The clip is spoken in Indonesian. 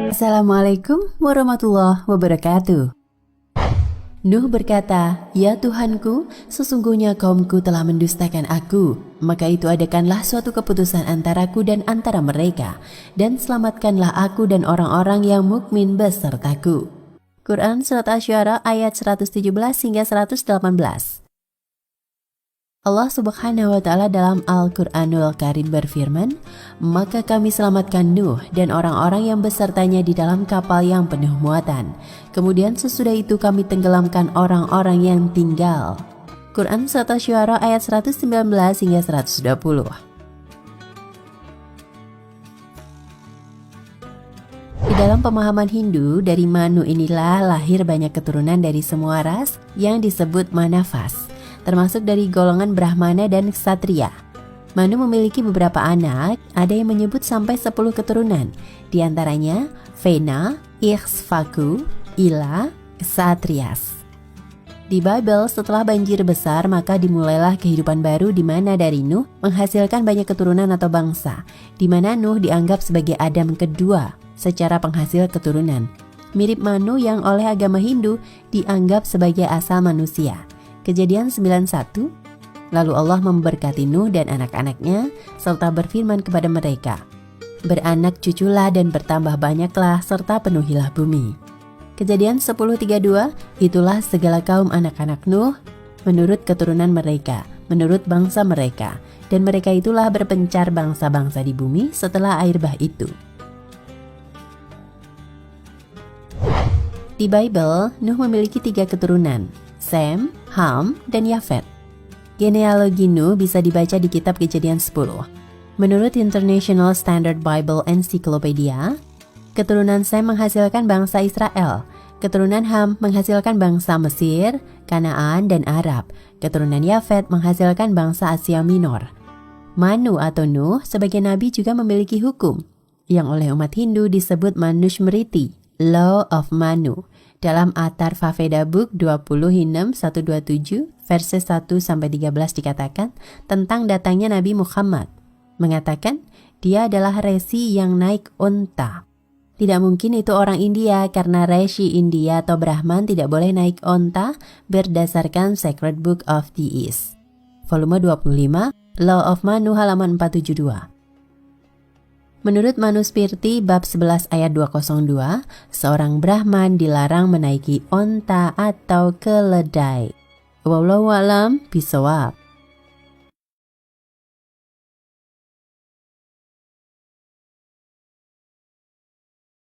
Assalamualaikum warahmatullahi wabarakatuh. Nuh berkata, "Ya Tuhanku, sesungguhnya kaumku telah mendustakan aku, maka itu adakanlah suatu keputusan antaraku dan antara mereka, dan selamatkanlah aku dan orang-orang yang mukmin besertaku." Quran Surat Asy-Syu'ara ayat 117 hingga 118. Allah Subhanahu wa Ta'ala dalam Al-Quranul Karim berfirman, "Maka kami selamatkan Nuh dan orang-orang yang besertanya di dalam kapal yang penuh muatan. Kemudian sesudah itu kami tenggelamkan orang-orang yang tinggal." Quran Surat Asy-Syu'ara ayat 119 hingga 120. Di dalam pemahaman Hindu, dari Manu inilah lahir banyak keturunan dari semua ras yang disebut Manavas, termasuk dari golongan Brahmana dan Ksatria. Manu memiliki beberapa anak, ada yang menyebut sampai 10 keturunan, di antaranya Vena, Iksvaku, Ila, Ksatrias. Di Bible, setelah banjir besar, maka dimulailah kehidupan baru di mana dari Nuh menghasilkan banyak keturunan atau bangsa, di mana Nuh dianggap sebagai Adam kedua secara penghasil keturunan. Mirip Manu yang oleh agama Hindu dianggap sebagai asal manusia. Kejadian 9:1, lalu Allah memberkati Nuh dan anak-anaknya serta berfirman kepada mereka, "Beranak cuculah dan bertambah banyaklah serta penuhilah bumi." Kejadian 10:32, itulah segala kaum anak-anak Nuh menurut keturunan mereka, menurut bangsa mereka, dan mereka itulah berpencar bangsa-bangsa di bumi setelah air bah itu. Di Bible, Nuh memiliki 3 keturunan, Sem, Ham, dan Yafet. Genealogi Nuh bisa dibaca di kitab Kejadian 10. Menurut International Standard Bible Encyclopedia, keturunan Sem menghasilkan bangsa Israel, keturunan Ham menghasilkan bangsa Mesir, Kanaan, dan Arab, keturunan Yafet menghasilkan bangsa Asia Minor. Manu atau Nuh sebagai nabi juga memiliki hukum, yang oleh umat Hindu disebut Manusmriti, Law of Manu. Dalam Atharva Veda Book 20-127 verses 1-13 dikatakan tentang datangnya Nabi Muhammad. Mengatakan, dia adalah resi yang naik unta. Tidak mungkin itu orang India karena resi India atau Brahman tidak boleh naik unta berdasarkan Sacred Book of the East. Volume 25, Law of Manu halaman 472. Menurut Manusmriti bab 11 ayat 202, seorang Brahman dilarang menaiki onta atau keledai. Wallahu a'lam bishawab.